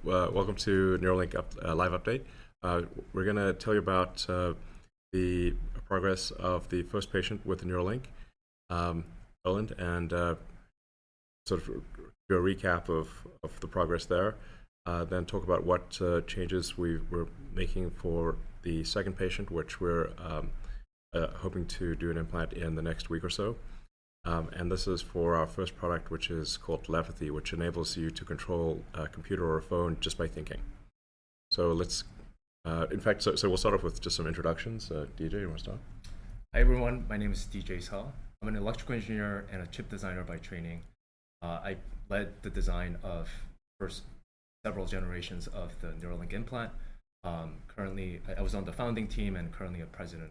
welcome to Neuralink live update. We're going to tell you about the progress of the first patient with the Neuralink, Roland, and sort of do a recap of the progress there. Then talk about what changes we're making for the second patient, which we're hoping to do an implant in the next week or so. And this is for our first product, which is called telepathy, which enables you to control a computer or a phone just by thinking. So let's, in fact, so we'll start off with just some introductions. DJ, you want to start? Hi everyone, my name is DJ Saw. I'm an electrical engineer and a chip designer by training. I led the design of first several generations of the Neuralink implant. Currently, I was on the founding team and currently a president.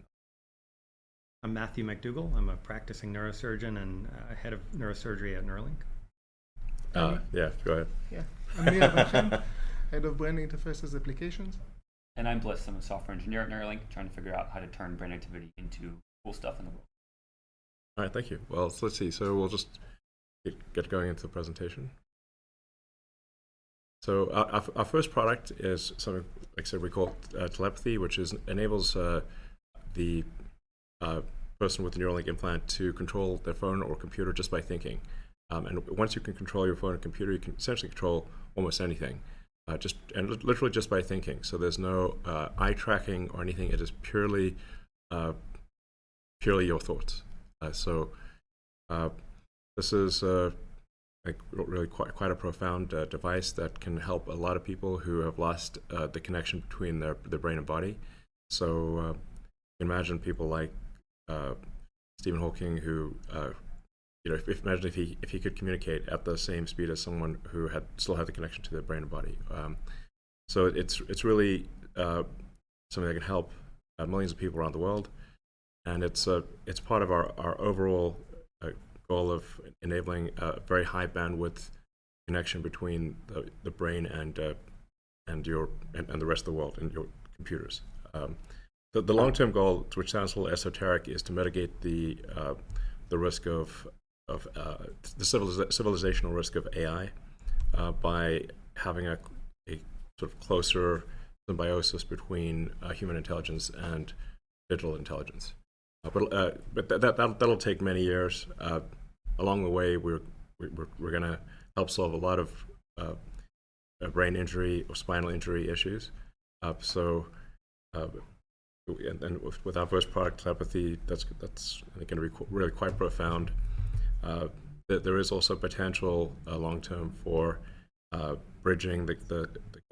I'm Matthew McDougall. I'm a practicing neurosurgeon and head of neurosurgery at Neuralink. Yeah, go ahead. Yeah, I'm Neil Bachin, head of brain interfaces applications. And I'm Bliss. I'm a software engineer at Neuralink, trying to figure out how to turn brain activity into cool stuff in the world. All right, thank you. Well, so let's see. So we'll just get going into the presentation. So our first product is something, like I said, we call telepathy, which enables the person with the Neuralink implant to control their phone or computer just by thinking. And once you can control your phone and computer, you can essentially control almost anything, literally just by thinking. So there's no eye tracking or anything. It is purely your thoughts. This is really quite a profound device that can help a lot of people who have lost the connection between their brain and body. So imagine people like Stephen Hawking, who, imagine if he could communicate at the same speed as someone who still had the connection to their brain and body. So it's really something that can help millions of people around the world, and it's part of our overall goal of enabling a very high bandwidth connection between the brain and the rest of the world and your computers. The long-term goal, which sounds a little esoteric, is to mitigate the risk of the civilizational risk of AI by having a sort of closer symbiosis between human intelligence and digital intelligence. But that'll take many years. Along the way, we're going to help solve a lot of brain injury or spinal injury issues. And with our first product, telepathy, that's I think going to be really quite profound. There is also potential long-term for bridging the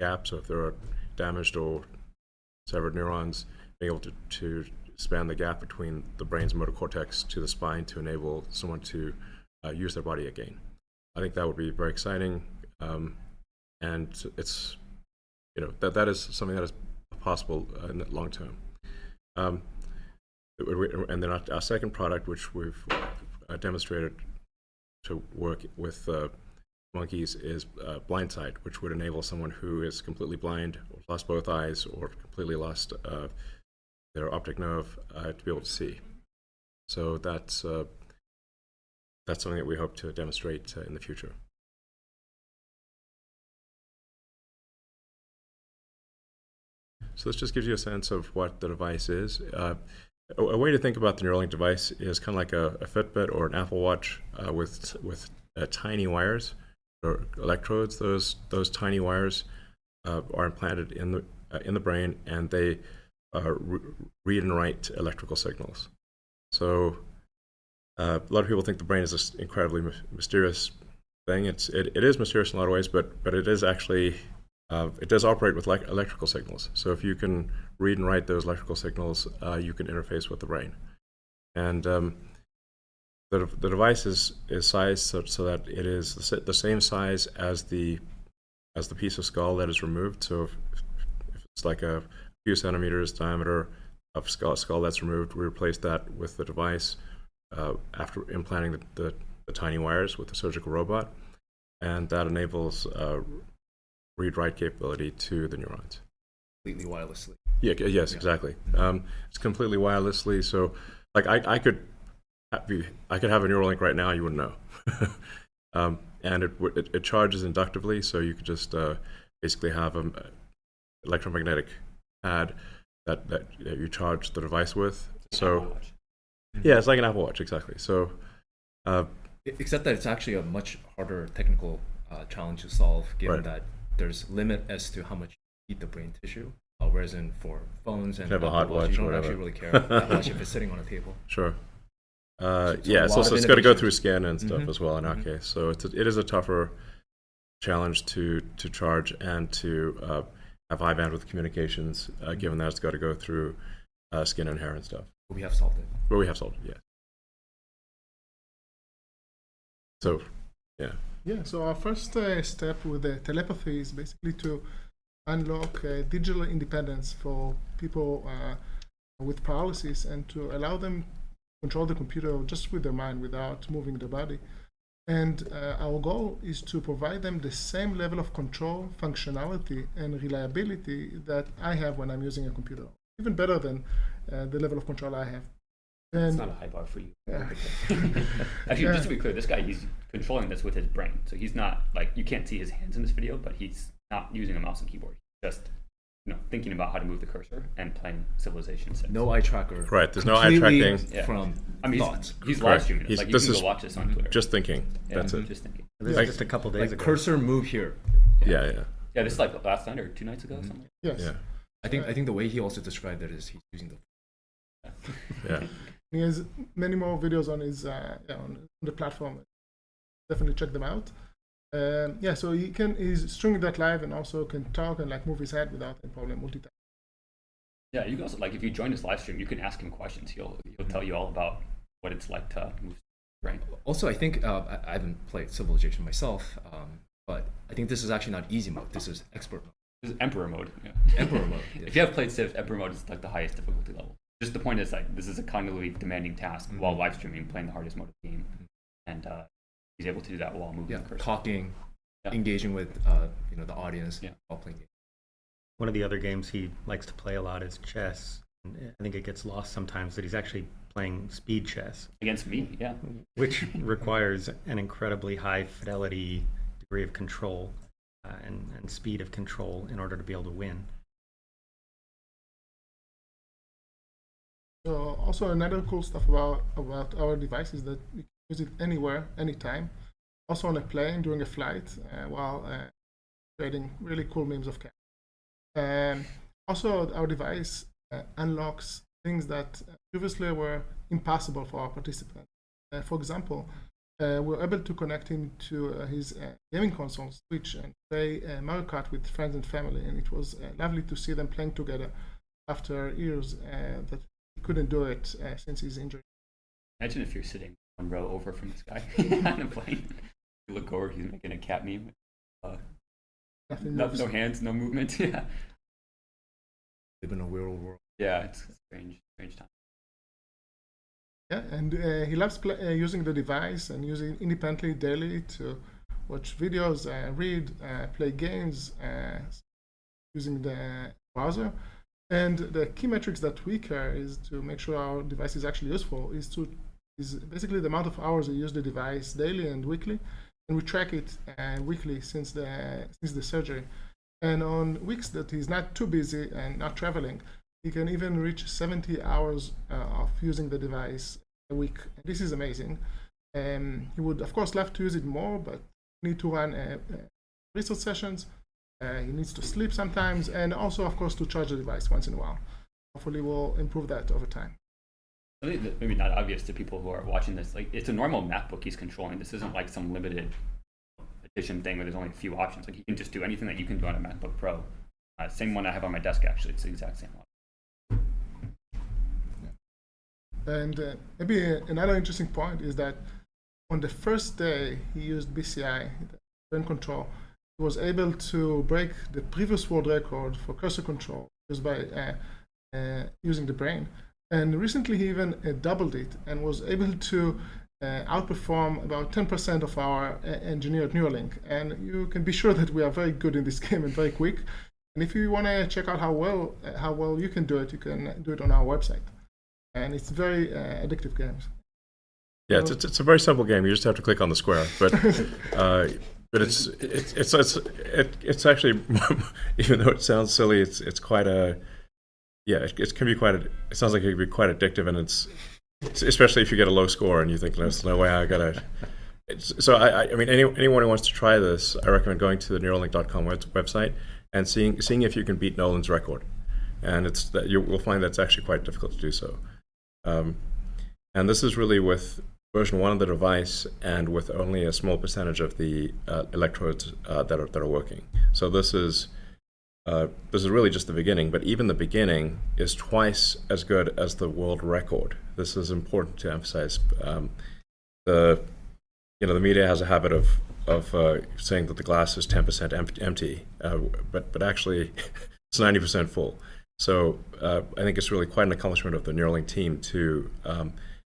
gap. So if there are damaged or severed neurons, being able to span the gap between the brain's motor cortex to the spine to enable someone to use their body again. I think that would be very exciting, and it's that is something that is possible in the long term. And then our second product, which we've demonstrated to work with monkeys, is blindsight, which would enable someone who is completely blind, or lost both eyes, or completely lost their optic nerve to be able to see. So that's something that we hope to demonstrate in the future. So this just gives you a sense of what the device is. A way to think about the Neuralink device is kind of like a Fitbit or an Apple Watch with tiny wires or electrodes. Those tiny wires are implanted in the brain, and they read and write electrical signals. So a lot of people think the brain is this incredibly mysterious thing. It is mysterious in a lot of ways, but it is actually it does operate with electrical signals. So if you can read and write those electrical signals, you can interface with the brain. And the device is sized so that it is the same size as the piece of skull that is removed. So if it's like a few centimeters diameter of skull that's removed, we replace that with the device after implanting the tiny wires with the surgical robot, and that enables read-write capability to the neurons. Completely wirelessly. Yeah. Yes. Yeah. Exactly. It's completely wirelessly. So, like, I could have a Neuralink right now. You wouldn't know. And it charges inductively, so you could just basically have an electromagnetic pad that you charge the device with. So yeah, it's like an Apple Watch, exactly. So except that it's actually a much harder technical challenge to solve, given Right. that there's limit as to how much you eat the brain tissue. Whereas for phones and have a Apple hot watch you or don't whatever. actually really care that much if it's sitting on a table. sure. So Yeah, a it's lot also of it's got to go innovations. through scan and stuff Mhm. as well in our Mhm. case. So it is a tougher challenge to charge and to have high bandwidth communications, given that it's got to go through skin and hair and stuff. But we have solved it. But we have solved it, yeah. So, yeah. Yeah, so our first step with the telepathy is basically to unlock digital independence for people with paralysis and to allow them to control the computer just with their mind without moving their body. And our goal is to provide them the same level of control, functionality, and reliability that I have when I'm using a computer. Even better than the level of control I have. It's And not a high bar for you. Yeah. Actually, Yeah. just to be clear, this guy, he's controlling this with his brain. So he's not, like, you can't see his hands in this video, but he's not using a mouse and keyboard. He's just, thinking about how to move the cursor and playing Civilization 6. No eye tracker. Right, there's no eye Completely tracking. Yeah. from I mean, thoughts. he's Correct. live streaming. It's He's- like, you this can is go watch this on Twitter. Just thinking. Yeah, That's it. Just thinking. This Like- is just a couple days Like ago. cursor move here. Yeah. Yeah, this is like last night or 2 nights ago, something. yes, Yeah. I think the way he also described it is he's using the Yeah. he has many more videos on his on the platform. Definitely check them out. Yeah, so he's streaming that live and also can talk and like move his head without any problem multitasking. Yeah, you can also, like, if you join this live stream, you can ask him questions. He'll tell you all about what it's like to move brain. Also, I think I haven't played Civilization myself, but I think this is actually not easy mode. This is expert mode. This is Emperor mode. Yeah. Emperor mode. If you have played Civ, Emperor mode is like the highest difficulty level. Just the point is, like, this is a cognitively demanding task while live streaming, playing the hardest mode of the game, and he's able to do that while moving Yeah, the cursor. talking, Yeah. engaging with the audience Yeah. while playing games. One of the other games he likes to play a lot is chess. And I think it gets lost sometimes that he's actually playing speed chess, Against me, yeah. which requires an incredibly high fidelity degree of control and speed of control in order to be able to win. So also another cool stuff about our device is that you can use it anywhere, anytime. Also on a plane during a flight while creating really cool memes of cat. Also our device unlocks things that previously were impossible for our participants. For example, we're able to connect him to his gaming console, Switch, and play Mario Kart with friends and family. And it was lovely to see them playing together after years that he couldn't do it since his injury. Imagine if you're sitting one row over from this guy on a plane. You look over, he's making a cat meme. Nothing No, moves. no hands, no movement. Yeah, Live in a weird world. yeah, it's a strange time. Yeah, and he loves using the device and using it independently daily to watch videos, read, play games, using the browser. And the key metrics that we care is to make sure our device is actually useful is basically the amount of hours we use the device daily and weekly, and we track it weekly since the surgery. And on weeks that he's not too busy and not traveling, he can even reach 70 hours of using the device a week. This is amazing. He would, of course, love to use it more, but need to run research sessions. He needs to sleep sometimes, and also, of course, to charge the device once in a while. Hopefully, we'll improve that over time. Something that maybe not obvious to people who are watching this, like, it's a normal MacBook he's controlling. This isn't like some limited edition thing where there's only a few options. Like, he can just do anything that you can do on a MacBook Pro. Same one I have on my desk, actually. It's the exact same one. And maybe another interesting point is that on the first day he used BCI, brain control, he was able to break the previous world record for cursor control just by using the brain. And recently he even doubled it and was able to outperform about 10% of our engineer at Neuralink. And you can be sure that we are very good in this game and very quick. And if you want to check out how well you can do it on our website. And it's very addictive game. Yeah, it's a very simple game. You just have to click on the square. But But it's actually even though it sounds silly, it's quite a it can be quite a, it sounds like it can be quite addictive, and it's especially if you get a low score and you think there's no way I gotta. So I mean anyone who wants to try this, I recommend going to the Neuralink.com website and seeing if you can beat Nolan's record, and it's that you will find that's actually quite difficult to do so. And this is really with version 1 of the device and with only a small percentage of the electrodes that are working. So this is really just the beginning, but even the beginning is twice as good as the world record. This is important to emphasize. The media has a habit of saying that the glass is 10% empty, but actually it's 90% full. So I think it's really quite an accomplishment of the Neuralink team to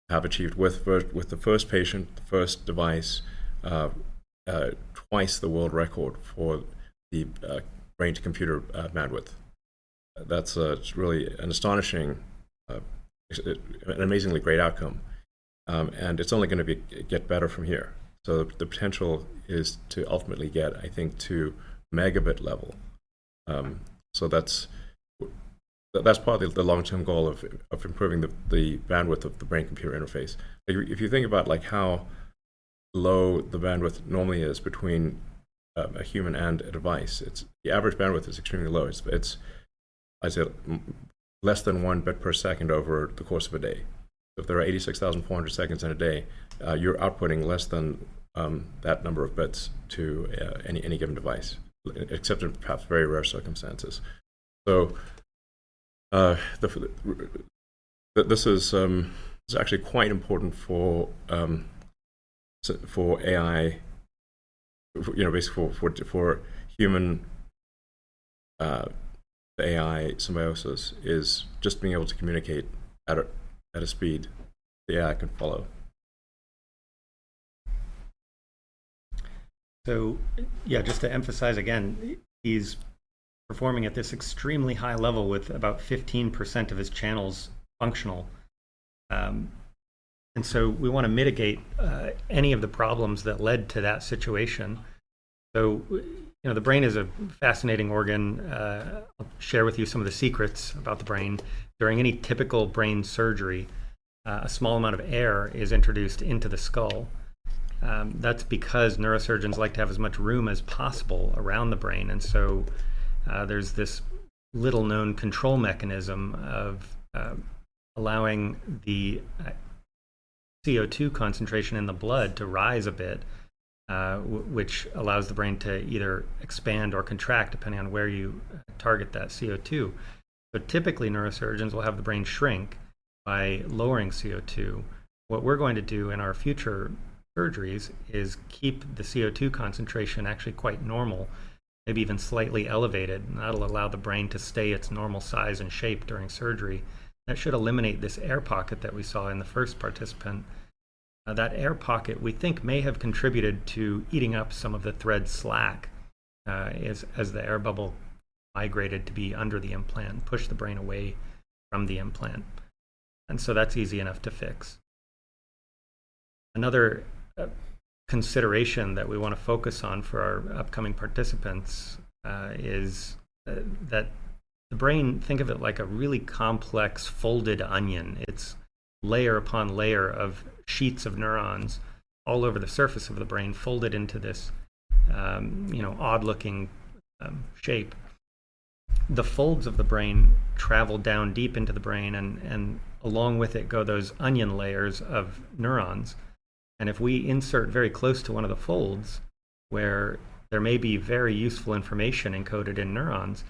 have achieved with the first patient, the first device, twice the world record for the brain-to-computer bandwidth. That's really an astonishing, an amazingly great outcome, and it's only going to get better from here. So the potential is to ultimately get, I think, to megabit level. So that's part of the long-term goal of improving the bandwidth of the brain-computer interface. If you think about like how low the bandwidth normally is between a human and a device, the average bandwidth is extremely low. It's I'd say less than 1 bit per second over the course of a day. So if there are 86,400 seconds in a day, you're outputting less than that number of bits to any given device, except in perhaps very rare circumstances. So this is actually quite important for AI. Basically for human AI symbiosis is just being able to communicate at a speed the AI can follow. So yeah, just to emphasize again, he's performing at this extremely high level with about 15% of his channels functional. And so we want to mitigate any of the problems that led to that situation. So, the brain is a fascinating organ. I'll share with you some of the secrets about the brain. During any typical brain surgery, a small amount of air is introduced into the skull. That's because neurosurgeons like to have as much room as possible around the brain. And so there's this little known control mechanism of allowing the CO2 concentration in the blood to rise a bit, which allows the brain to either expand or contract depending on where you target that CO2. So typically neurosurgeons will have the brain shrink by lowering CO2. What we're going to do in our future surgeries is keep the CO2 concentration actually quite normal, maybe even slightly elevated, and that'll allow the brain to stay its normal size and shape during surgery. That should eliminate this air pocket that we saw in the first participant. That air pocket, we think, may have contributed to eating up some of the thread slack as the air bubble migrated to be under the implant, push the brain away from the implant. And so that's easy enough to fix. Another consideration that we want to focus on for our upcoming participants is that the brain, think of it like a really complex folded onion. It's layer upon layer of sheets of neurons all over the surface of the brain, folded into this odd-looking shape. The folds of the brain travel down deep into the brain, and along with it go those onion layers of neurons. And if we insert very close to one of the folds, where there may be very useful information encoded in neurons,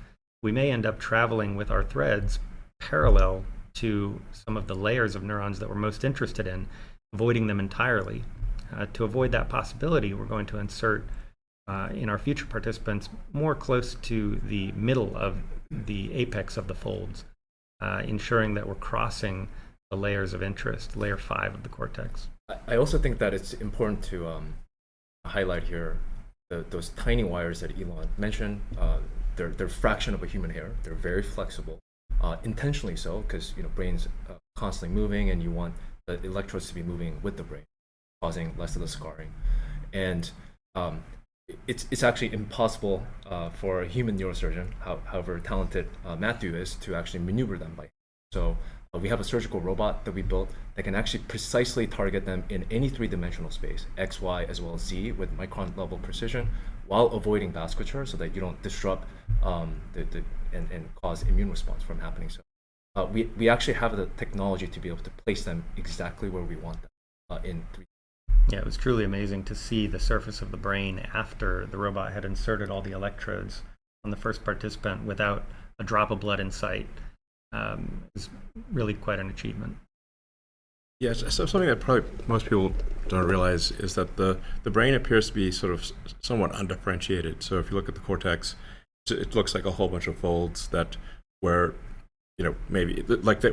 we may end up traveling with our threads parallel to some of the layers of neurons that we're most interested in, avoiding them entirely. To avoid that possibility, we're going to insert in our future participants more close to the middle of the apex of the folds, ensuring that we're crossing the layers of interest, layer 5 of the cortex. I also think that it's important to highlight here those tiny wires that Elon mentioned. They're a fraction of a human hair. They're very flexible, intentionally so, because brain's constantly moving, and you want the electrodes to be moving with the brain, causing less of the scarring. And it's actually impossible for a human neurosurgeon, however talented Matthew is, to actually maneuver them by. So we have a surgical robot that we built that can actually precisely target them in any three-dimensional space, X, Y, as well as Z, with micron level precision, while avoiding vasculature, so that you don't disrupt and cause immune response from happening. So we actually have the technology to be able to place them exactly where we want them in 3D. Yeah, it was truly amazing to see the surface of the brain after the robot had inserted all the electrodes on the first participant without a drop of blood in sight. It was really quite an achievement. Yes, so something that probably most people don't realize is that the brain appears to be sort of somewhat undifferentiated. So if you look at the cortex, it looks like a whole bunch of folds that where, you know, maybe like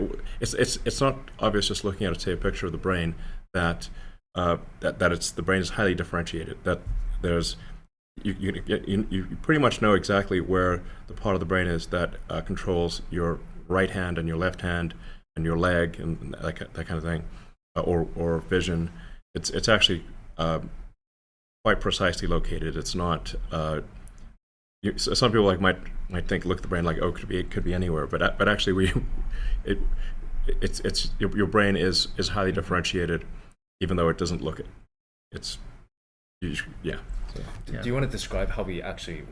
it's not obvious just looking at, say, a picture of the brain that the brain is highly differentiated. That there's you pretty much know exactly where the part of the brain is that controls your right hand and your left hand and your leg and that kind of thing, or vision. It's actually quite precisely located. It's not. Some people might think, look at the brain like, oh, it could be anywhere, but actually your brain is highly differentiated, even though it doesn't look it. It's yeah. So. Do you want to describe how we actually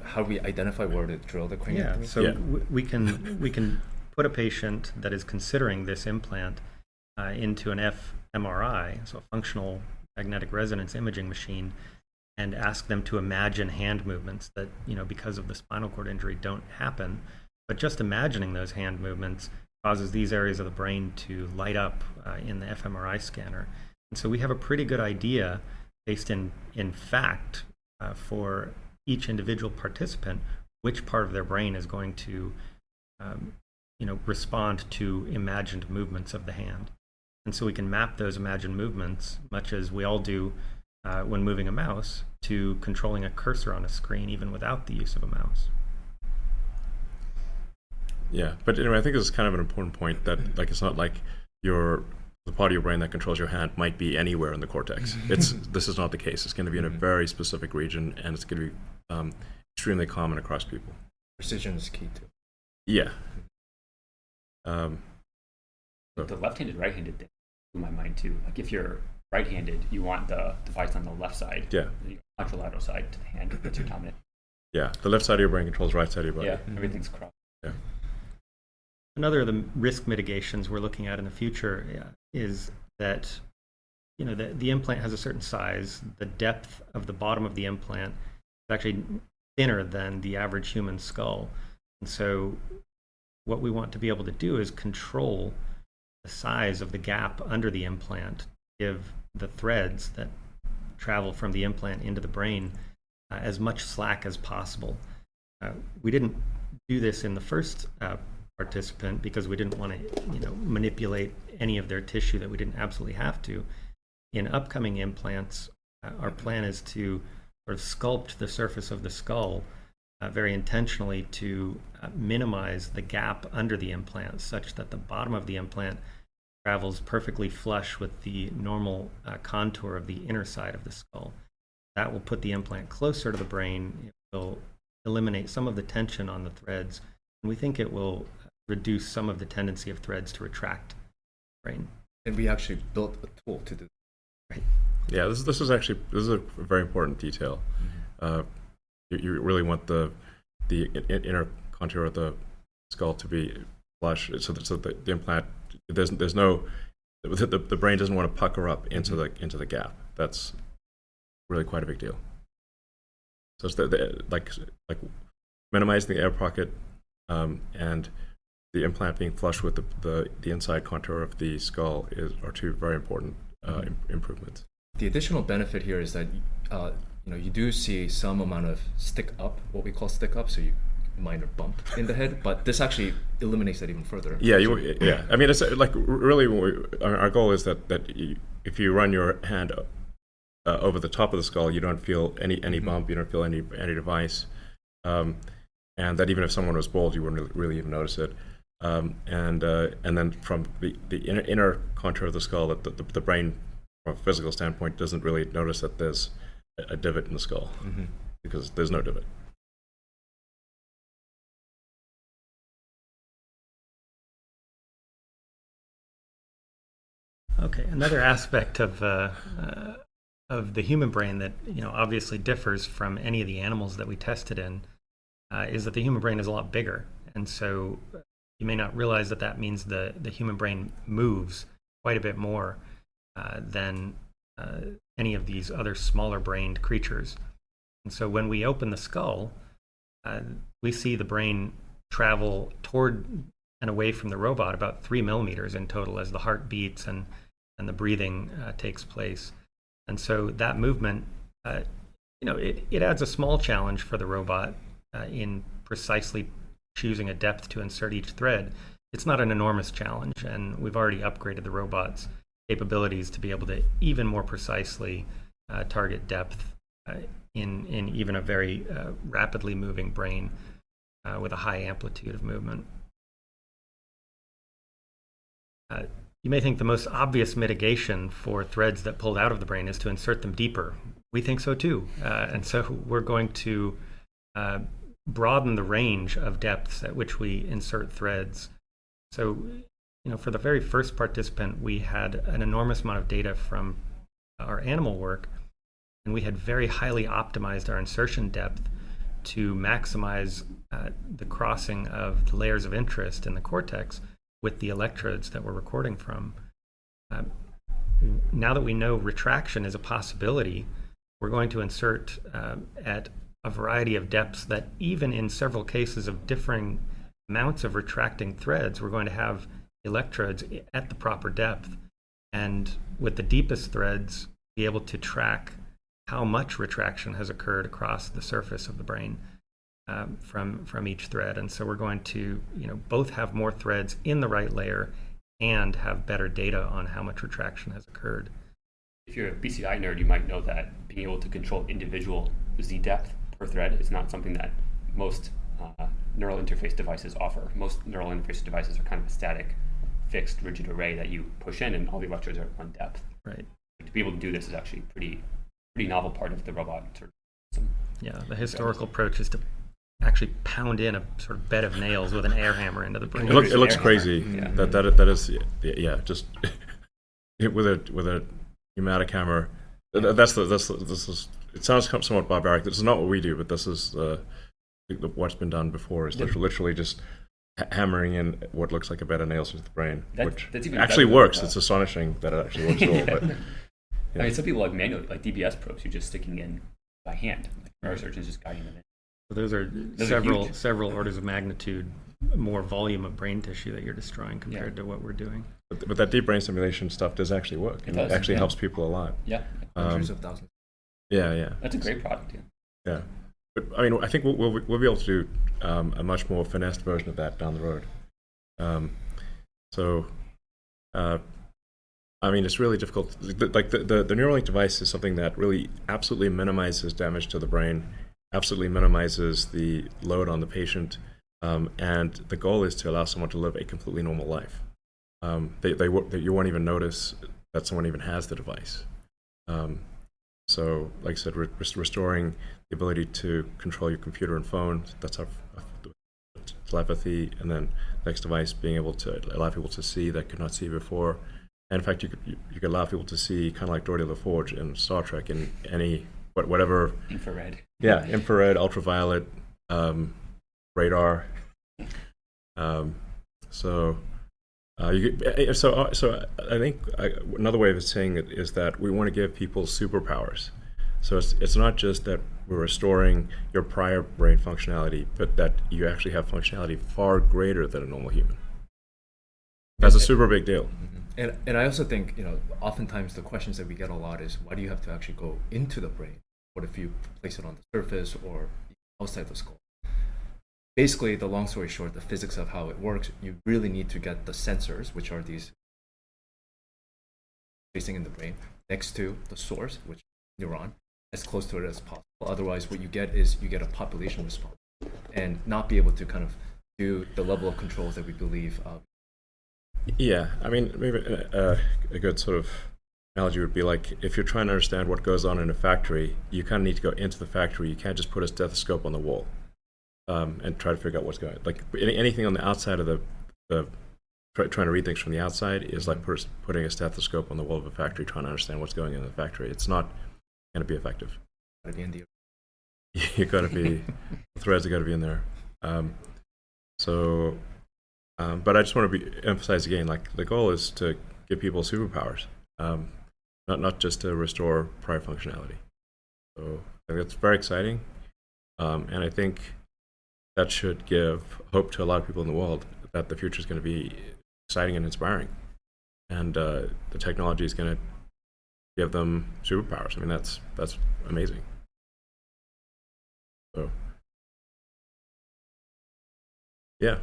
how we identify where to drill the cranial? Yeah. So we can put a patient that is considering this implant into an fMRI, so a functional magnetic resonance imaging machine, and ask them to imagine hand movements that, you know, because of the spinal cord injury don't happen. But just imagining those hand movements causes these areas of the brain to light up in the fMRI scanner. And so we have a pretty good idea, based in fact, for each individual participant, which part of their brain is going to respond to imagined movements of the hand. And so we can map those imagined movements, much as we all do when moving a mouse, to controlling a cursor on a screen, even without the use of a mouse. Yeah, but anyway, I think this is kind of an important point that, like, it's not like the part of your brain that controls your hand might be anywhere in the cortex. This is not the case. It's going to be in a very specific region, and it's going to be extremely common across people. Precision is key too. Yeah. The left-handed, right-handed thing blew my mind too. Like if you're right-handed, you want the device on the left side. Yeah. The contralateral side to the hand. That's your dominant. Yeah. The left side of your brain controls the right side of your body. Yeah. Everything's crossed. Yeah. Another of the risk mitigations we're looking at in the future is that, you know, the implant has a certain size. The depth of the bottom of the implant is actually thinner than the average human skull. And so what we want to be able to do is control the size of the gap under the implant, give the threads that travel from the implant into the brain as much slack as possible. We didn't do this in the first participant because we didn't want to, manipulate any of their tissue that we didn't absolutely have to. In upcoming implants, our plan is to sort of sculpt the surface of the skull very intentionally to minimize the gap under the implant, such that the bottom of the implant travels perfectly flush with the normal contour of the inner side of the skull. That will put the implant closer to the brain. It will eliminate some of the tension on the threads, and we think it will reduce some of the tendency of threads to retract the brain. And we actually built a tool to do that. Right. Yeah, this is a very important detail. Mm-hmm. You really want the inner contour of the skull to be flush, so the implant there's no the brain doesn't want to pucker up into the gap. That's really quite a big deal. So it's like minimizing the air pocket and the implant being flush with the inside contour of the skull are two very important improvements. The additional benefit here is that you do see some amount of stick up, what we call stick up, so you minor bump in the head, but this actually eliminates that even further. Yeah, yeah. I mean, it's like really our goal is that if you run your hand over the top of the skull, you don't feel any bump, you don't feel any device, and that even if someone was bald, you wouldn't really even notice it. And then from the inner contour of the skull, that the brain, from a physical standpoint, doesn't really notice that there's a divot in the skull because there's no divot. Okay, another aspect of the human brain that obviously differs from any of the animals that we tested in is that the human brain is a lot bigger, and so you may not realize that that means the human brain moves quite a bit more than any of these other smaller brained creatures. And so when we open the skull, we see the brain travel toward and away from the robot about 3 millimeters in total as the heart beats and the breathing takes place. And so that movement, it adds a small challenge for the robot in precisely choosing a depth to insert each thread. It's not an enormous challenge, and we've already upgraded the robot's capabilities to be able to even more precisely target depth in even a very rapidly moving brain with a high amplitude of movement. You may think the most obvious mitigation for threads that pulled out of the brain is to insert them deeper. We think so too. And so we're going to broaden the range of depths at which we insert threads. So, for the very first participant, we had an enormous amount of data from our animal work, and we had very highly optimized our insertion depth to maximize the crossing of the layers of interest in the cortex with the electrodes that we're recording from. Now that we know retraction is a possibility, we're going to insert at a variety of depths that even in several cases of differing amounts of retracting threads, we're going to have electrodes at the proper depth. And with the deepest threads, be able to track how much retraction has occurred across the surface of the brain from each thread. And so we're going to both have more threads in the right layer and have better data on how much retraction has occurred. If you're a BCI nerd, you might know that being able to control individual Z depth per thread is not something that most neural interface devices offer. Most neural interface devices are kind of a static, fixed, rigid array that you push in, and all the electrodes are at one depth. Right. To be able to do this is actually a pretty novel part of the robot system. Yeah, the historical approach is to actually pound in a sort of bed of nails with an air hammer into the brain. It looks crazy. Yeah. That is just with a pneumatic hammer. This is. It sounds somewhat barbaric. This is not what we do, but this is what's been done before. Is literally just hammering in what looks like a bed of nails into the brain, which even actually works. It's astonishing that it actually works at all. But I mean, some people like manually, like DBS probes, you're just sticking in by hand. Like neurosurgeons just guiding them in. So those are several orders of magnitude more volume of brain tissue that you're destroying compared to what we're doing. But that deep brain stimulation stuff does actually work. It does, actually helps people a lot. Yeah. Hundreds of thousands. Yeah. That's a great product. Yeah. But I mean, I think we'll be able to do a much more finessed version of that down the road. I mean, it's really difficult. Like the Neuralink device is something that really absolutely minimizes damage to the brain, absolutely minimizes the load on the patient, and the goal is to allow someone to live a completely normal life. You won't even notice that someone even has the device. So, like I said, restoring the ability to control your computer and phone, that's our telepathy, and then next device being able to allow people to see that could not see before. And in fact, you could allow people to see, kind of like Geordi LaForge in Star Trek, in any whatever infrared. Yeah, infrared, ultraviolet, radar. So I think another way of saying it is that we want to give people superpowers. So it's not just that we're restoring your prior brain functionality, but that you actually have functionality far greater than a normal human. That's a super big deal. And I also think, oftentimes the questions that we get a lot is, why do you have to actually go into the brain? What if you place it on the surface or outside the skull? Basically, the long story short, the physics of how it works, you really need to get the sensors, which are these placing in the brain, next to the source, which is neuron, as close to it as possible. Otherwise, what you get is you get a population response and not be able to kind of do the level of controls that we believe. Yeah, I mean, maybe a good sort of analogy would be like if you're trying to understand what goes on in a factory, you kind of need to go into the factory. You can't just put a stethoscope on the wall and try to figure out what's going on. Like anything on the outside of trying to read things from the outside is like putting a stethoscope on the wall of a factory trying to understand what's going on in the factory. It's not going to be effective. Gotta be in the You got to be, the threads have got to be in there. But I just want to emphasize again, like the goal is to give people superpowers, not just to restore prior functionality. So I think it's very exciting, and I think that should give hope to a lot of people in the world that the future is going to be exciting and inspiring, and the technology is going to give them superpowers. I mean, that's amazing. So, yeah.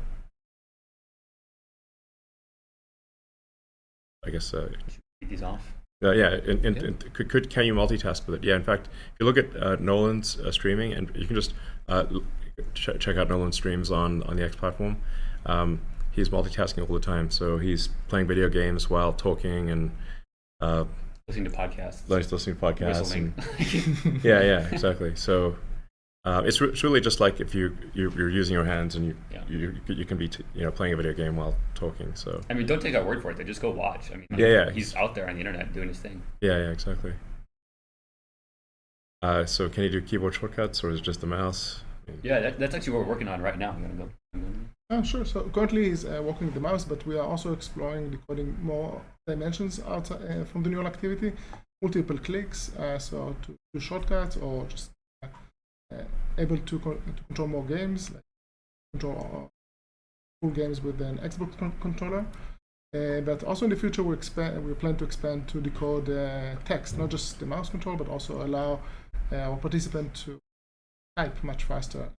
I guess. Read these off. Yeah, can you multitask with it? Yeah, in fact, if you look at Nolan's streaming, and you can just check out Nolan's streams on the X platform. He's multitasking all the time, so he's playing video games while talking and listening to podcasts. Listening to podcasts. Whistling. And, yeah, exactly. So it's really just like if you're using your hands and you can be playing a video game while talking. So I mean, don't take our word for it. They just go watch. I mean, he's out there on the internet doing his thing. Yeah, exactly. So can you do keyboard shortcuts, or is it just the mouse? Yeah, that's actually what we're working on right now. I'm gonna go. Sure. So currently he's working with the mouse, but we are also exploring decoding more dimensions outside from the neural activity, multiple clicks, so to do shortcuts or just able to control more games, like control full games with an Xbox controller. But also in the future we plan to expand to decode text, not just the mouse control, but also allow our participant to type much faster.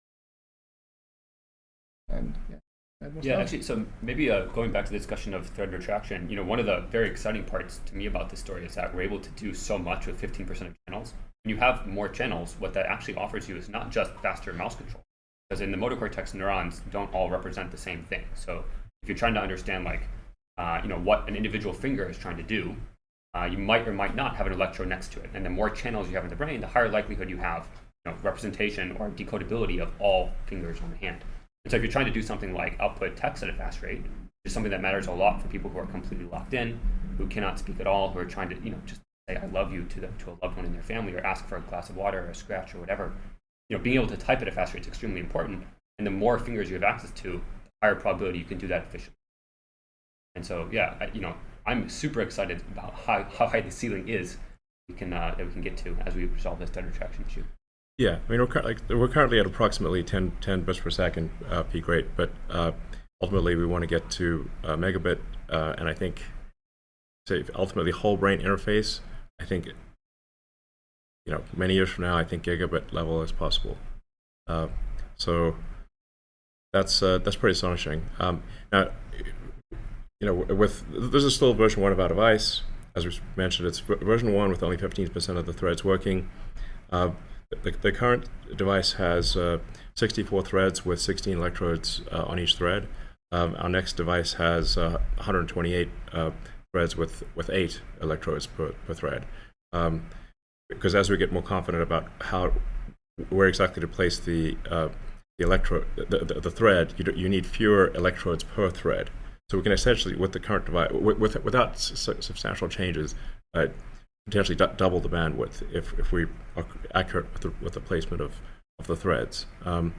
And actually, so maybe going back to the discussion of thread retraction, one of the very exciting parts to me about this story is that we're able to do so much with 15% of channels. When you have more channels, what that actually offers you is not just faster mouse control, because in the motor cortex, neurons don't all represent the same thing. So if you're trying to understand what an individual finger is trying to do, you might or might not have an electrode next to it. And the more channels you have in the brain, the higher likelihood you have representation or decodability of all fingers on the hand. And so if you're trying to do something like output text at a fast rate, which is something that matters a lot for people who are completely locked in, who cannot speak at all, who are trying to just say I love you to a loved one in their family, or ask for a glass of water or a scratch or whatever, being able to type at a fast rate is extremely important. And the more fingers you have access to, the higher probability you can do that efficiently. And so I'm super excited about how high the ceiling is that we can get to as we resolve this thread retraction issue. Yeah, I mean we're currently at approximately 10 bits per second peak rate, but ultimately we want to get to megabit, and I think ultimately whole brain interface. I think many years from now, I think gigabit level is possible. So that's pretty astonishing. Now, this is still version 1 of our device. As we mentioned, it's version 1 with only 15% of the threads working. The current device has 64 threads with 16 electrodes on each thread. Our next device has 128 threads with 8 electrodes per thread. Because as we get more confident about where exactly to place the electrode, the thread, you need fewer electrodes per thread. So we can essentially, with the current device, without substantial changes, potentially double the bandwidth if we are accurate with the placement of the threads. And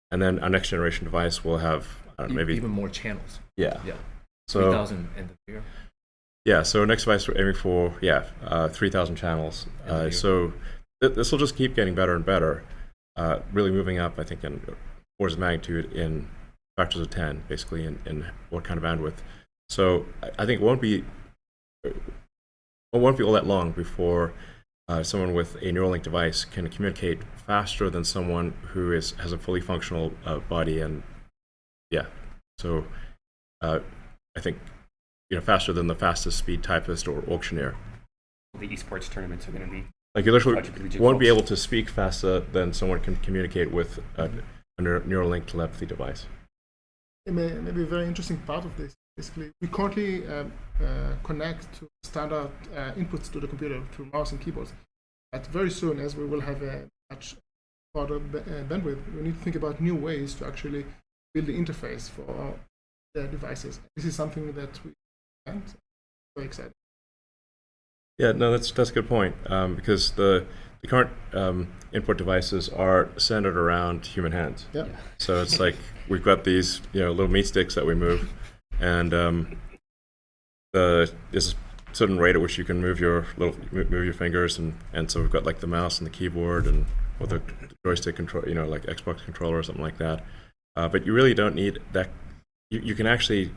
then our next generation device will have maybe even more channels. Yeah. So 3,000 end of the year. Yeah. So next device we're aiming for 3,000 channels. So this will just keep getting better and better. Really moving up, I think, in orders of magnitude in factors of 10, basically, in what kind of bandwidth. So I think it won't be all that long before someone with a Neuralink device can communicate faster than someone who has a fully functional body. And so I think faster than the fastest speed typist or auctioneer. The esports tournaments are going to be like you literally won't be able to speak faster than someone can communicate with a Neuralink telepathy device. Maybe a very interesting part of this Basically, we currently connect to standard inputs to the computer through mouse and keyboards. But very soon, as we will have a much broader bandwidth, we need to think about new ways to actually build the interface for the devices. This is something that we and very excited. Yeah, no, that's a good point, because the current input devices are centered around human hands. Yeah. So it's like we've got these little meat sticks that we move, and there's a certain rate at which you can move your fingers, and so we've got like the mouse and the keyboard and or the joystick control, like Xbox controller or something like that. But you really don't need that. You can actually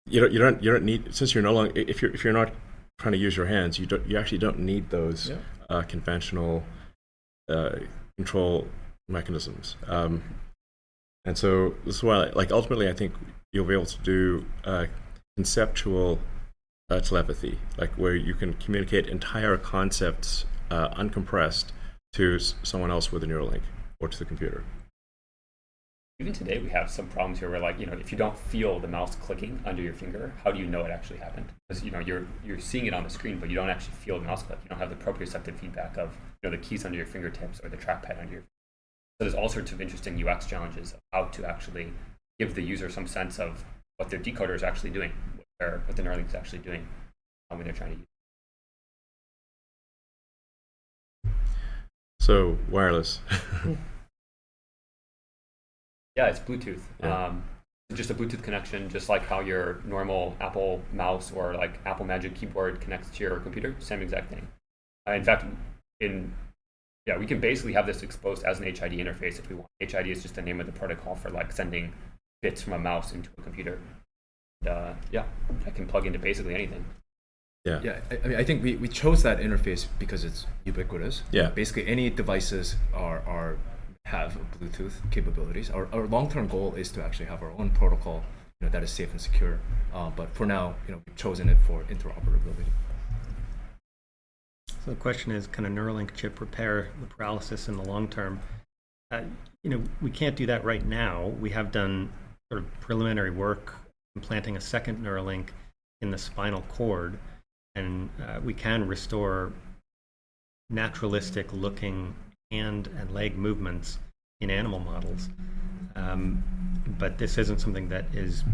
you don't need, since you're no longer, if you're not trying to use your hands, you actually don't need those conventional control mechanisms. And so this is why, like, ultimately, I think you'll be able to do conceptual telepathy, like where you can communicate entire concepts uncompressed to someone else with a Neuralink or to the computer. Even today, we have some problems here where, like, if you don't feel the mouse clicking under your finger, how do you know it actually happened? Because you're seeing it on the screen, but you don't actually feel the mouse click. You don't have the proprioceptive feedback of the keys under your fingertips or the trackpad under your. So there's all sorts of interesting UX challenges of how to actually give the user some sense of what their decoder is actually doing, what the Neuralink is actually doing when they're trying to use it. So wireless. Yeah, it's Bluetooth. Yeah. Just a Bluetooth connection, just like how your normal Apple mouse or like Apple Magic keyboard connects to your computer, same exact thing. In fact, we can basically have this exposed as an HID interface if we want. HID is just the name of the protocol for like sending bits from a mouse into a computer. And, I can plug into basically anything. Yeah. Yeah, I mean, I think we chose that interface because it's ubiquitous. Yeah. Basically, any devices have Bluetooth capabilities. Our long-term goal is to actually have our own protocol, that is safe and secure. But for now, we've chosen it for interoperability. So the question is, can a Neuralink chip repair the paralysis in the long term? We can't do that right now. We have done sort of preliminary work implanting a second Neuralink in the spinal cord, and we can restore naturalistic looking hand and leg movements in animal models. But this isn't something that is,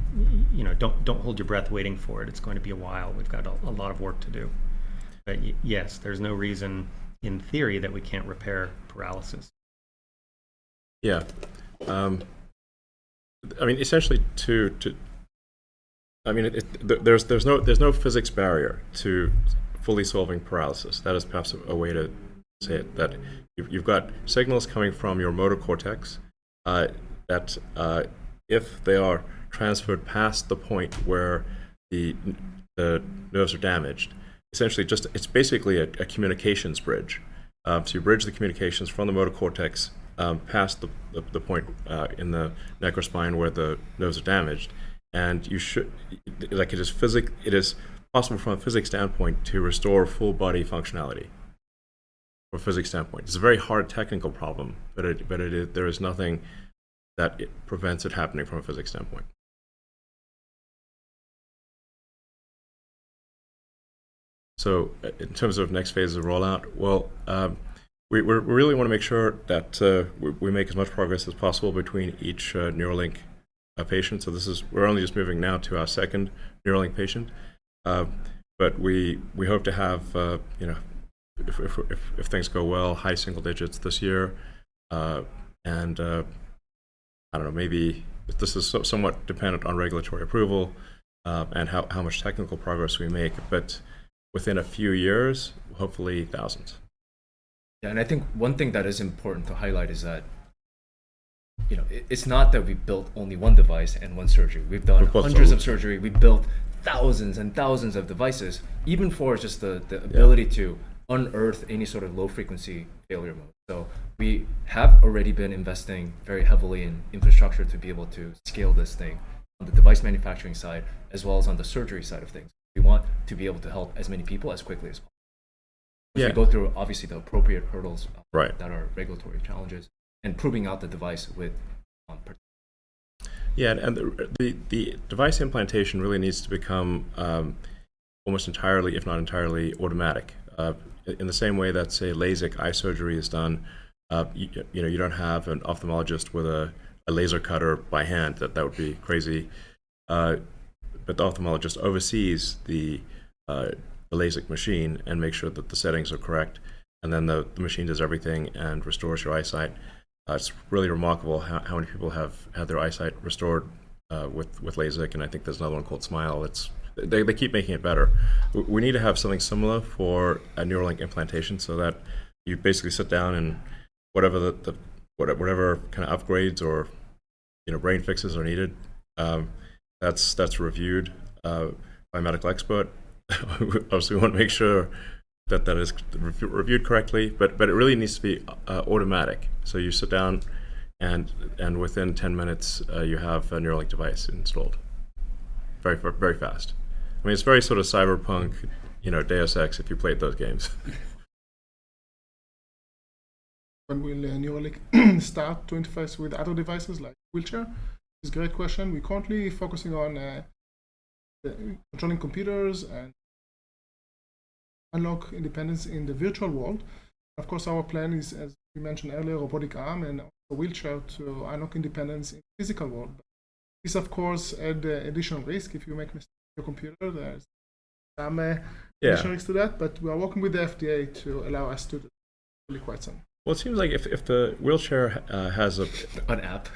don't hold your breath waiting for it. It's going to be a while. We've got a lot of work to do. But yes, there's no reason in theory that we can't repair paralysis. Yeah. I mean, essentially there's no physics barrier to fully solving paralysis. That is perhaps a way to say it, that you've got signals coming from your motor cortex that if they are transferred past the point where the nerves are damaged, essentially it's basically a communications bridge. So you bridge the communications from the motor cortex past the point in the neck or spine where the nerves are damaged, and it is possible from a physics standpoint to restore full body functionality. From a physics standpoint, it's a very hard technical problem, but there is nothing that prevents it happening from a physics standpoint. So, in terms of next phase of rollout, well, we really want to make sure that we make as much progress as possible between each Neuralink patient. So we're only just moving now to our second Neuralink patient, but we hope to have if things go well, high single digits this year, and I don't know, maybe this is somewhat dependent on regulatory approval and how much technical progress we make, but within a few years, hopefully thousands. Yeah, and I think one thing that is important to highlight is that it's not that we built only one device and one surgery. We've done hundreds of surgery. We built thousands and thousands of devices, even for just the ability to unearth any sort of low frequency failure mode. So we have already been investing very heavily in infrastructure to be able to scale this thing on the device manufacturing side as well as on the surgery side of things. We want to be able to help as many people as quickly as possible. We go through obviously the appropriate hurdles that are regulatory challenges and proving out the device with Yeah, and the device implantation really needs to become almost entirely, if not entirely, automatic. In the same way that, say, LASIK eye surgery is done, you don't have an ophthalmologist with a laser cutter by hand. That would be crazy. But the ophthalmologist oversees the LASIK machine and makes sure that the settings are correct, and then the machine does everything and restores your eyesight. It's really remarkable how many people have had their eyesight restored with LASIK, and I think there's another one called Smile. They keep making it better. We need to have something similar for a Neuralink implantation, so that you basically sit down and whatever whatever kind of upgrades or brain fixes are needed, that's reviewed by a medical expert. Obviously, we want to make sure that is reviewed correctly, but it really needs to be automatic. So you sit down, and within 10 minutes you have a Neuralink device installed. Very, very fast. I mean, it's very sort of cyberpunk, Deus Ex if you played those games. When will Neuralink start to interface with other devices like wheelchair? It's a great question. We're currently focusing on controlling computers and unlock independence in the virtual world. Of course, our plan is, as we mentioned earlier, robotic arm and a wheelchair to unlock independence in the physical world. But this, of course, add additional risk. If you make mistakes with your computer, there's some additional risk to that. But we are working with the FDA to allow us to do really quite some. Well, it seems like if the wheelchair has an app.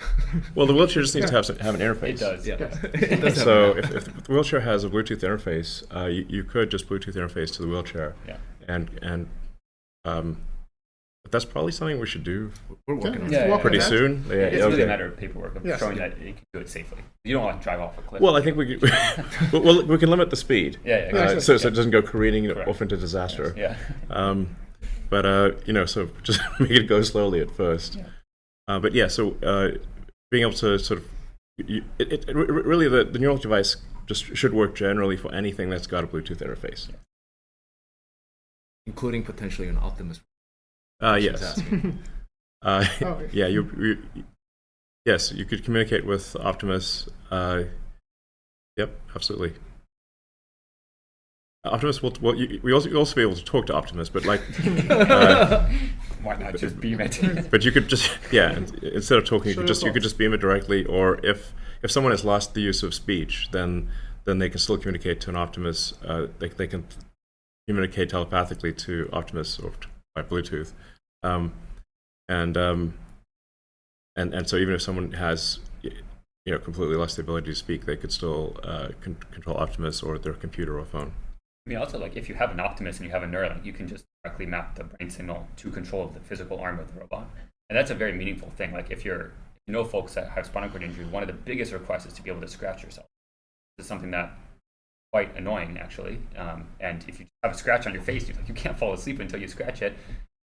Well, the wheelchair just needs to have an interface. It does, yeah. It does So if the wheelchair has a Bluetooth interface, you could just Bluetooth interface to the wheelchair. Yeah. And that's probably something we should do We're working on Yeah, it. pretty soon. Yeah, It's really okay. a matter of paperwork, of Yes. showing that you can do it safely. You don't want to drive off a cliff. Well, I think we can limit the speed. Yeah, exactly. So it doesn't go careening Correct. off into disaster. Yeah. But so just make it go slowly at first. Yeah. But yeah, so being able to sort of, really the Neuralink device just should work generally for anything that's got a Bluetooth interface. Including potentially an Optimus. Yes. Asking. Yeah. Yes, you could communicate with Optimus. Yep, absolutely. Optimus will. Well, we also be able to talk to Optimus, but like. Why not just beam it? But you could just instead of talking, Sure, you could just beam it directly. Or if someone has lost the use of speech, then they can still communicate to an Optimus. They can communicate telepathically to Optimus or by Bluetooth, and so even if someone has completely lost the ability to speak, they could still control Optimus or their computer or phone. I mean, also, like, if you have an Optimus and you have a Neuralink, you can just directly map the brain signal to control of the physical arm of the robot. And that's a very meaningful thing. Like, if you know folks that have spinal cord injury, one of the biggest requests is to be able to scratch yourself. This is something that quite annoying, actually. And if you have a scratch on your face, you can't fall asleep until you scratch it.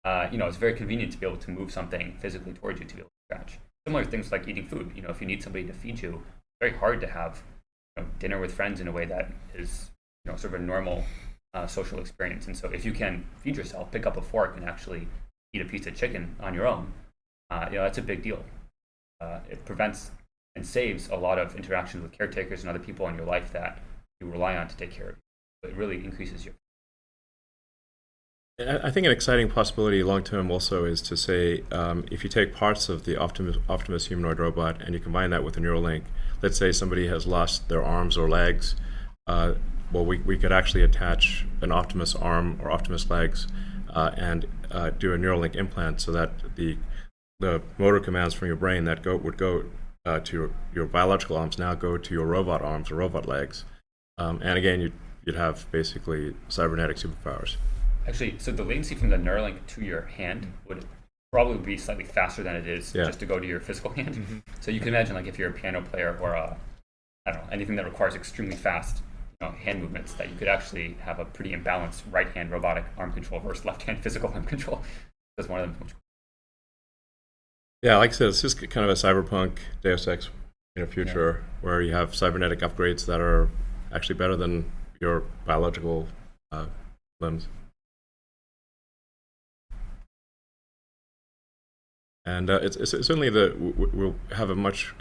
It's very convenient to be able to move something physically towards you to be able to scratch. Similar things like eating food. If you need somebody to feed you, it's very hard to have dinner with friends in a way that is sort of a normal social experience. And so if you can feed yourself, pick up a fork and actually eat a piece of chicken on your own, that's a big deal. It prevents and saves a lot of interactions with caretakers and other people in your life that you rely on to take care of you. It really increases your. I think an exciting possibility long term also is to say, if you take parts of the Optimus humanoid robot and you combine that with a Neuralink, let's say somebody has lost their arms or legs, we could actually attach an Optimus arm or Optimus legs and do a Neuralink implant so that the motor commands from your brain that would go to your biological arms now go to your robot arms or robot legs. And again, you'd have basically cybernetic superpowers. Actually, so the latency from the Neuralink to your hand would probably be slightly faster than it is just to go to your physical hand. Mm-hmm. So you can imagine, like, if you're a piano player or anything that requires extremely fast hand movements, that you could actually have a pretty imbalanced right hand robotic arm control versus left hand physical arm control. That's one of them. Yeah, like I said, it's just kind of a cyberpunk Deus Ex future where you have cybernetic upgrades that are actually better than your biological limbs. And it's certainly we'll have a much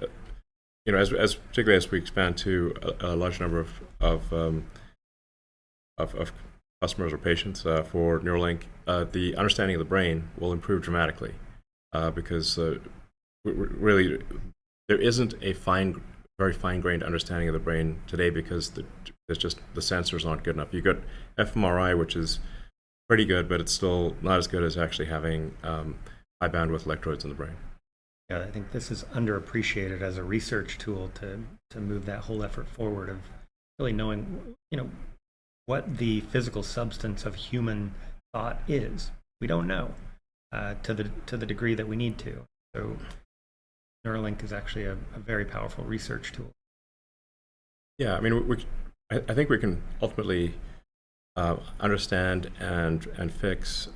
as particularly as we expand to a large number of customers or patients for Neuralink, the understanding of the brain will improve dramatically because really there isn't a very fine-grained understanding of the brain today because there's just the sensors aren't good enough. You got fMRI, which is pretty good, but it's still not as good as actually having high bandwidth electrodes in the brain. Yeah, I think this is underappreciated as a research tool to move that whole effort forward of really knowing, what the physical substance of human thought is. We don't know to the degree that we need to. So Neuralink is actually a very powerful research tool. Yeah, I mean, I think we can ultimately understand and fix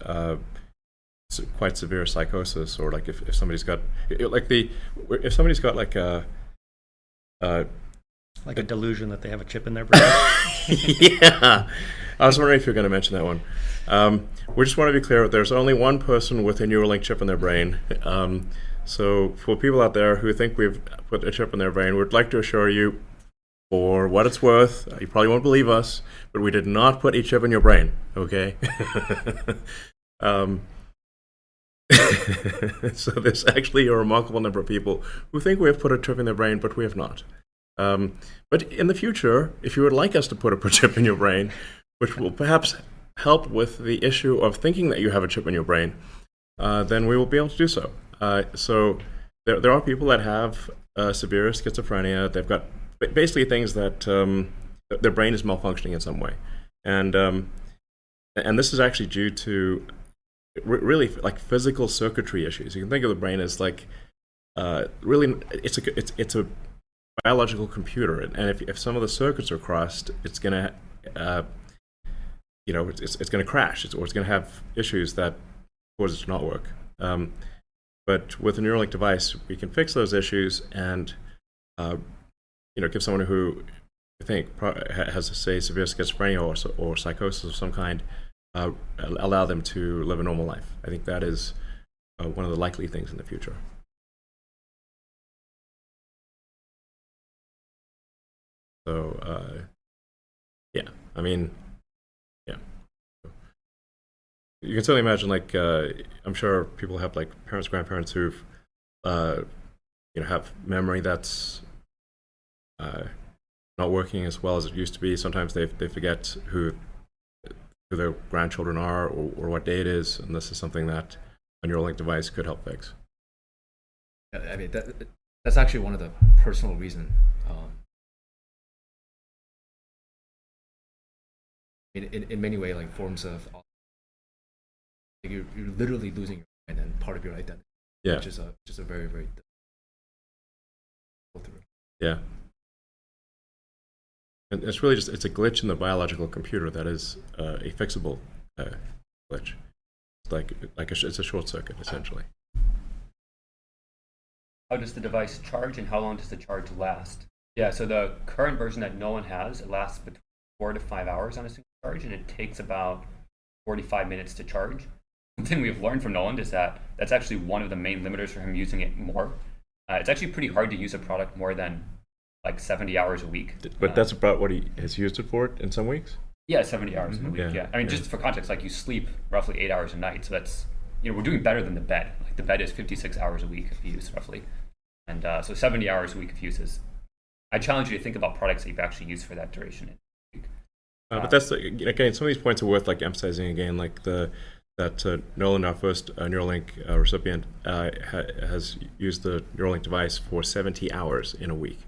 quite severe psychosis, or like if somebody's got if somebody's got like a delusion that they have a chip in their brain. Yeah, I was wondering if you're going to mention that one. We just want to be clear: there's only one person with a Neuralink chip in their brain. So for people out there who think we've put a chip in their brain, we'd like to assure you, for what it's worth, you probably won't believe us, but we did not put a chip in your brain. Okay. So there's actually a remarkable number of people who think we have put a chip in their brain, but we have not. But in the future, if you would like us to put a chip in your brain, which will perhaps help with the issue of thinking that you have a chip in your brain, then we will be able to do so. So there are people that have severe schizophrenia. They've got basically things that their brain is malfunctioning in some way, and this is actually due to really like physical circuitry issues. You can think of the brain as like really it's a biological computer, and if some of the circuits are crossed, it's gonna it's gonna crash, or it's gonna have issues that cause it to not work. But with a Neuralink device, we can fix those issues and give someone who I think has, say, severe schizophrenia or psychosis of some kind, allow them to live a normal life. I think that is one of the likely things in the future. So, yeah, I mean, yeah. You can certainly imagine, like, I'm sure people have, like, parents, grandparents who've, have memory that's not working as well as it used to be. Sometimes they forget who their grandchildren are or what day it is, and this is something that a Neuralink device could help fix. I mean, that's actually one of the personal reasons. In many ways, like forms of, like you're literally losing your mind and part of your identity. Yeah. Which is a very, very yeah. And it's really it's a glitch in the biological computer that is a fixable glitch. It's it's a short circuit essentially. How does the device charge, and how long does the charge last? Yeah, so the current version that Nolan has, it lasts between 4 to 5 hours on a single charge, and it takes about 45 minutes to charge. Something we've learned from Nolan is that that's actually one of the main limiters for him using it more. It's actually pretty hard to use a product more than like 70 hours a week. But that's about what he has used it for in some weeks? Yeah, 70 hours in a week, yeah. I mean, just for context, like you sleep roughly 8 hours a night, so that's, we're doing better than the bed. Like the bed is 56 hours a week of use, roughly. And so 70 hours a week of use is, I challenge you to think about products that you've actually used for that duration. But that's, again, some of these points are worth like emphasizing again, like that Nolan, our first Neuralink recipient, has used the Neuralink device for 70 hours in a week,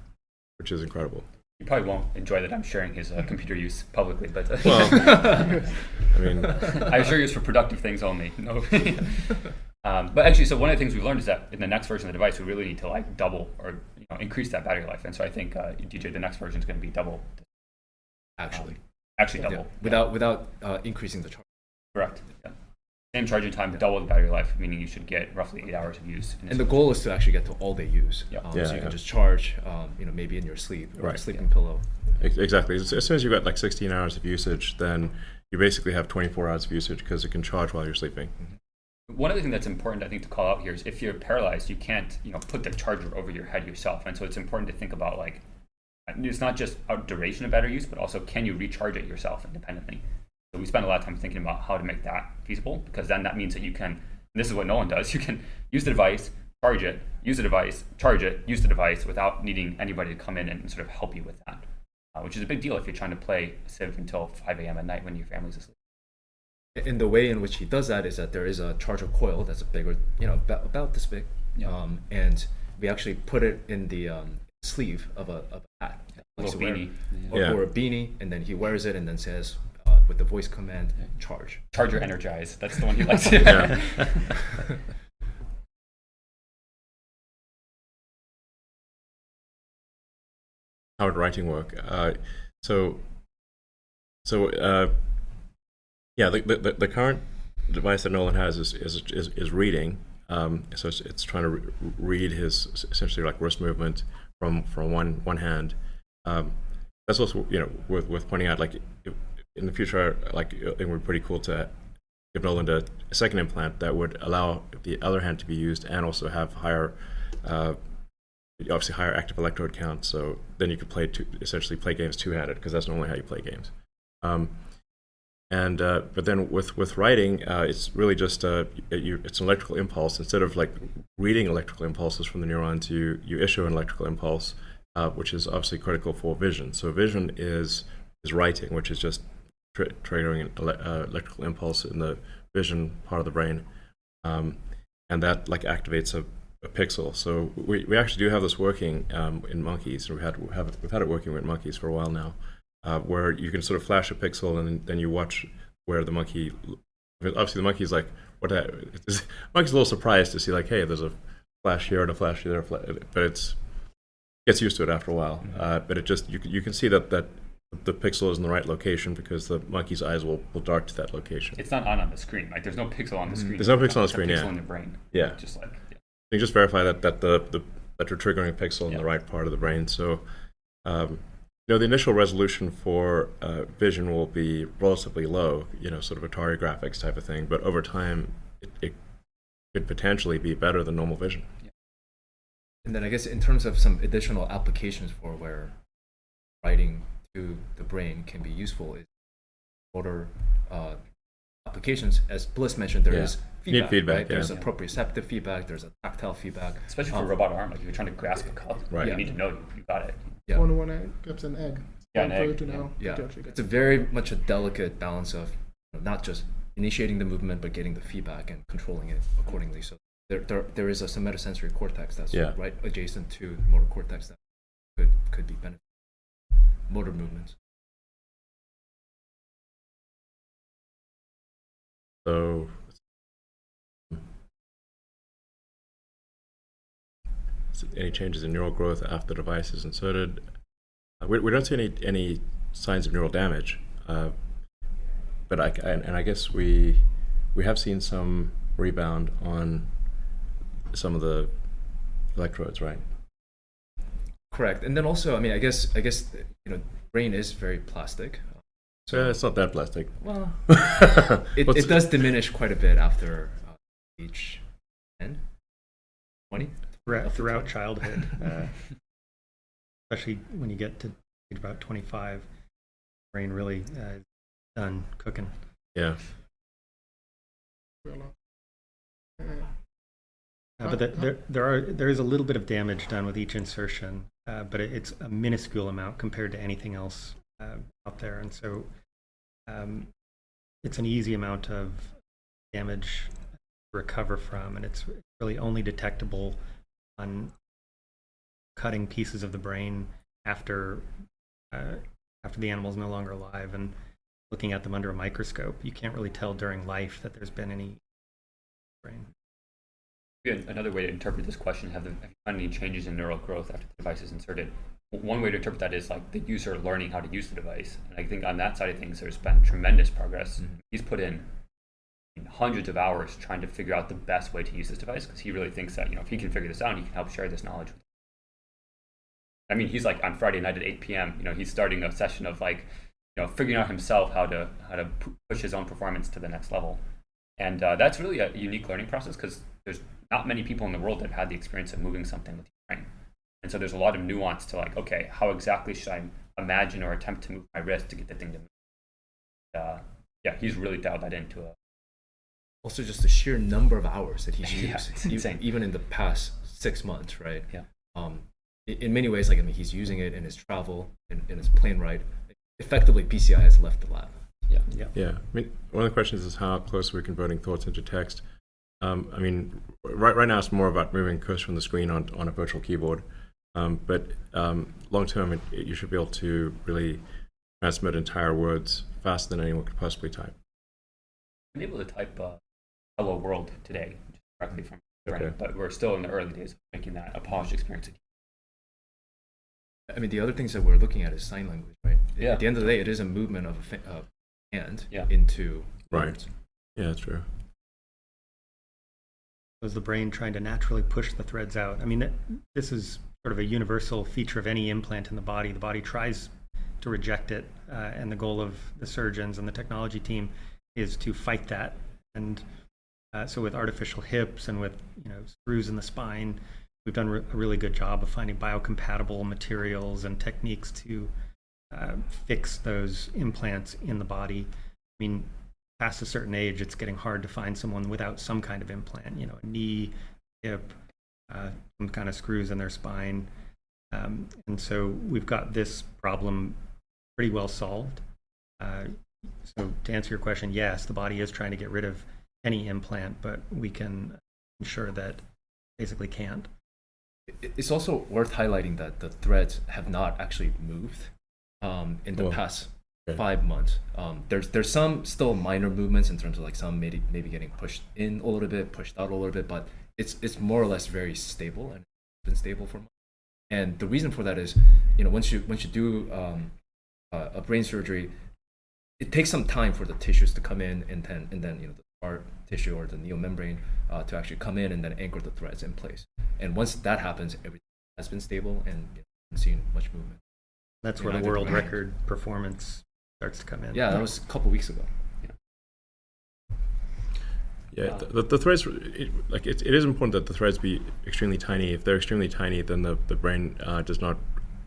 which is incredible. You probably won't enjoy that I'm sharing his computer use publicly, but well, I mean, I assure you it's for productive things only. No. But actually, so one of the things we've learned is that in the next version of the device, we really need to like double or increase that battery life. And so I think DJ, the next version is going to be double. Actually double. Yeah. Without increasing the charge. Correct. Yeah. Same charging time, double the battery life, meaning you should get roughly 8 hours of use. And the goal is to actually get to all day use. So you can just charge, maybe in your sleep or a sleeping pillow. Exactly. As soon as you've got like 16 hours of usage, then you basically have 24 hours of usage because it can charge while you're sleeping. Mm-hmm. One other thing that's important, I think, to call out here is if you're paralyzed, you can't, put the charger over your head yourself. And so it's important to think about, like, it's not just a duration of battery use, but also can you recharge it yourself independently? So we spend a lot of time thinking about how to make that feasible, because then that means that you can, and this is what Nolan does, you can use the device, charge it, use the device, charge it, use the device without needing anybody to come in and sort of help you with that, which is a big deal if you're trying to play Civ until 5 a.m. at night when your family's asleep. And the way in which he does that is that there is a charger coil that's bigger, about this big, and we actually put it in the sleeve of a hat, A little beanie. or a beanie, and then he wears it and then says with the voice command, charge. Charger energize. That's the one he likes. Yeah. How would writing work? Yeah, the current device that Nolan has is reading. So it's trying to read his essentially like wrist movement from one hand. That's also with pointing out, like, in the future, like, it would be pretty cool to give Nolan a second implant that would allow the other hand to be used and also have higher obviously higher active electrode count. So then you could essentially play games two-handed, because that's normally how you play games. But then with writing, it's really just it's an electrical impulse. Instead of like reading electrical impulses from the neurons, you issue an electrical impulse, which is obviously critical for vision. So vision is writing, which is just triggering an electrical impulse in the vision part of the brain, and that like activates a pixel. So we actually do have this working in monkeys. We've had it working with monkeys for a while now. Where you can sort of flash a pixel and then you watch where the monkey. Obviously, the monkey's like, "What?" The monkey's a little surprised to see, like, "Hey, there's a flash here and a flash there," but it gets used to it after a while. But it just you can see that the pixel is in the right location because the monkey's eyes will dart to that location. It's not on the screen. Like, there's no pixel on the screen. There's no pixel on the screen. It's a pixel Yeah. in the brain. Yeah. Just like. Yeah. You just verify that you're triggering a pixel in the right part of the brain. So. The initial resolution for vision will be relatively low, sort of Atari graphics type of thing. But over time, it could potentially be better than normal vision. Yeah. And then I guess in terms of some additional applications for where writing to the brain can be useful is motor applications. As Bliss mentioned, there is feedback, right? There's a proprioceptive feedback, there's a tactile feedback. Especially for a robot arm, like if you're trying to grasp a cup, right. You need to know you got it. Yeah. One egg grabs an egg. An egg. To know. Yeah. It's a very much a delicate balance of not just initiating the movement, but getting the feedback and controlling it accordingly. So there is a somatosensory cortex that's right adjacent to motor cortex that could be beneficial. Motor movements. So. Any changes in neural growth after the device is inserted? We don't see any signs of neural damage, but I guess we have seen some rebound on some of the electrodes, right? Correct, and then also, I guess brain is very plastic. So it's not that plastic. Well, it does diminish quite a bit after age 10, 20. Throughout childhood, especially when you get to about 25, brain really is done cooking. Yeah. But there is a little bit of damage done with each insertion, but it's a minuscule amount compared to anything else out there, and so it's an easy amount of damage to recover from, and it's really only detectable on cutting pieces of the brain after the animal is no longer alive and looking at them under a microscope. You can't really tell during life that there's been any brain. Another way to interpret this question: have you found any changes in neural growth after the device is inserted? One way to interpret that is like the user learning how to use the device, and I think on that side of things, there's been tremendous progress. Mm-hmm. He's put in hundreds of hours trying to figure out the best way to use this device, because he really thinks that if he can figure this out, he can help share this knowledge with. I mean, he's like on Friday night at 8 p.m. He's starting a session of like figuring out himself how to push his own performance to the next level. And that's really a unique learning process because there's not many people in the world that have had the experience of moving something with your brain. And so there's a lot of nuance to like, okay, how exactly should I imagine or attempt to move my wrist to get the thing to move? Yeah, he's really dialed that into a. Also, just the sheer number of hours that he's Yeah, used, it's insane. even in the past 6 months, right? Yeah. In many ways, like, I mean, he's using it in his travel, in his plane ride. Effectively, PCI has left the lab. Yeah, I mean, one of the questions is how close we're converting thoughts into text. I mean, right now it's more about moving cursor from the screen on a virtual keyboard, but long term, you should be able to really transmit entire words faster than anyone could possibly type. I'm able to type "Hello World" today just directly from the brain, Okay. but we're still in the early days of making that a polished experience. I mean, the other things that we're looking at is sign language, right? Yeah. At the end of the day, it is a movement of a hand Yeah. into Right. words. Yeah, that's true. Was the brain trying to naturally push the threads out? I mean, this is sort of a universal feature of any implant in the body. The body tries to reject it, and the goal of the surgeons and the technology team is to fight that. And so with artificial hips and with screws in the spine, we've done a really good job of finding biocompatible materials and techniques to fix those implants in the body. I mean, past a certain age, it's getting hard to find someone without some kind of implant, a knee, hip, some kind of screws in their spine. And so we've got this problem pretty well solved. So to answer your question, yes, the body is trying to get rid of any implant, but we can ensure that basically can't. It's also worth highlighting that the threads have not actually moved in the past 5 months. There's some still minor movements in terms of like some maybe getting pushed in a little bit, pushed out a little bit, but it's more or less very stable and it's been stable for months. And the reason for that is, once you do a brain surgery, it takes some time for the tissues to come in and then the scar tissue or the neomembrane to actually come in and then anchor the threads in place. And once that happens, everything has been stable and haven't seen much movement. That's where the world record performance starts to come in. Yeah, that was a couple weeks ago. Yeah, the threads, it is important that the threads be extremely tiny. If they're extremely tiny, then the brain does not,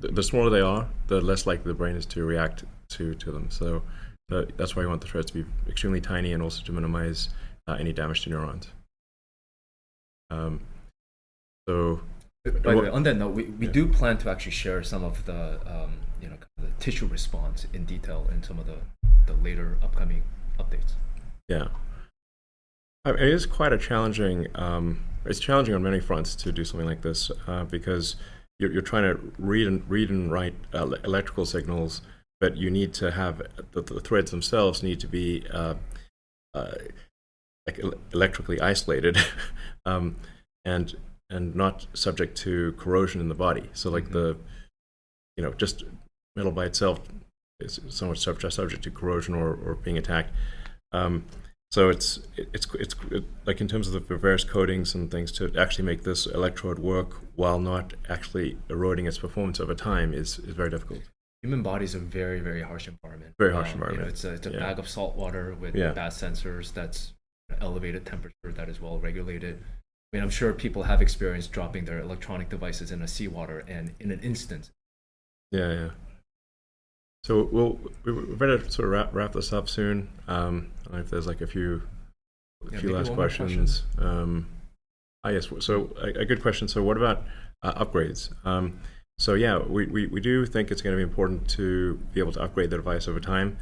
the smaller they are, the less likely the brain is to react to them. So that's why you want the threads to be extremely tiny and also to minimize any damage to neurons. By the way, on that note, we do plan to actually share some of the kind of the tissue response in detail in some of the later upcoming updates. Yeah, I mean, it is quite a challenging. It's challenging on many fronts to do something like this because you're trying to read and write electrical signals, but you need to have the threads themselves need to be electrically isolated, and not subject to corrosion in the body. So like just metal by itself is somewhat subject to corrosion or being attacked. So it's like in terms of the various coatings and things to actually make this electrode work while not actually eroding its performance over time is very difficult. Human body is a very, very harsh environment. Very harsh environment. It's a bag of salt water with bad sensors that's elevated temperature that is well regulated. I mean, I'm sure people have experienced dropping their electronic devices in a seawater and in an instant. Yeah. So we're ready to sort of wrap this up soon. I don't know if there's like a few last questions. Yes. So a good question. So what about upgrades? So yeah, we do think it's going to be important to be able to upgrade the device over time,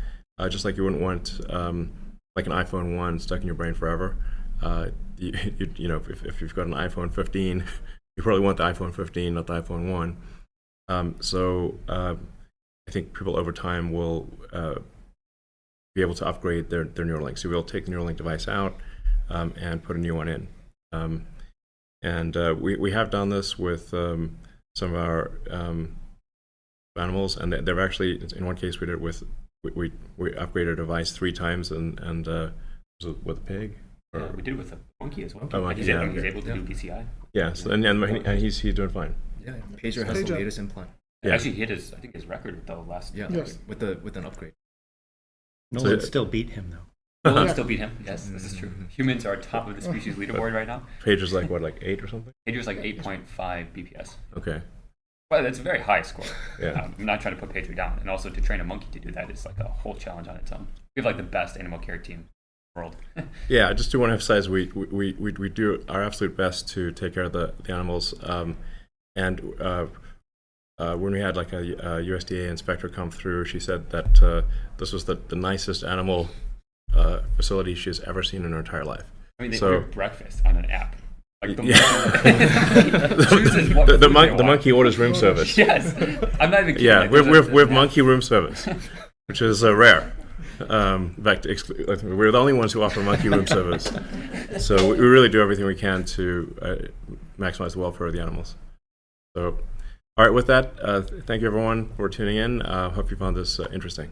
just like you wouldn't want like an iPhone 1 stuck in your brain forever. If you've got an iPhone 15, you probably want the iPhone 15, not the iPhone 1. So I think people over time will be able to upgrade their Neuralink. So we'll take the Neuralink device out and put a new one in. We have done this with some of our animals, and they've actually, in one case, we did it with we upgraded a device 3 times, and was it with a pig? Yeah, we did it with a monkey as well. Oh, monkey, He's yeah. able to do BCI. Yes, and he's doing fine. Yeah, Pager has the latest implant. Yeah. Actually, he hit his record with the last. Yeah, Yes. with an upgrade. Nolan still beat him though. Will Yeah. still beat him. Yes, this is true. Humans are top of the species leaderboard right now. Page is like what, like 8 or something? Pager's like 8.5 BPS. Okay. Well, that's a very high score. Yeah. I'm not trying to put Pager down. And also to train a monkey to do that is like a whole challenge on its own. We have like the best animal care team in the world. Yeah, I just do want to emphasize we do our absolute best to take care of the animals. And when we had like a USDA inspector come through, she said that this was the nicest animal facility she's ever seen in her entire life. I mean, they So- order breakfast on an app. Like the, The monkey orders room service. Yes, I'm not even kidding. Yeah, Like, we there's have monkey room service, which is rare. In fact, we're the only ones who offer monkey room service. So we really do everything we can to maximize the welfare of the animals. So, all right, with that, thank you everyone for tuning in. Hope you found this interesting.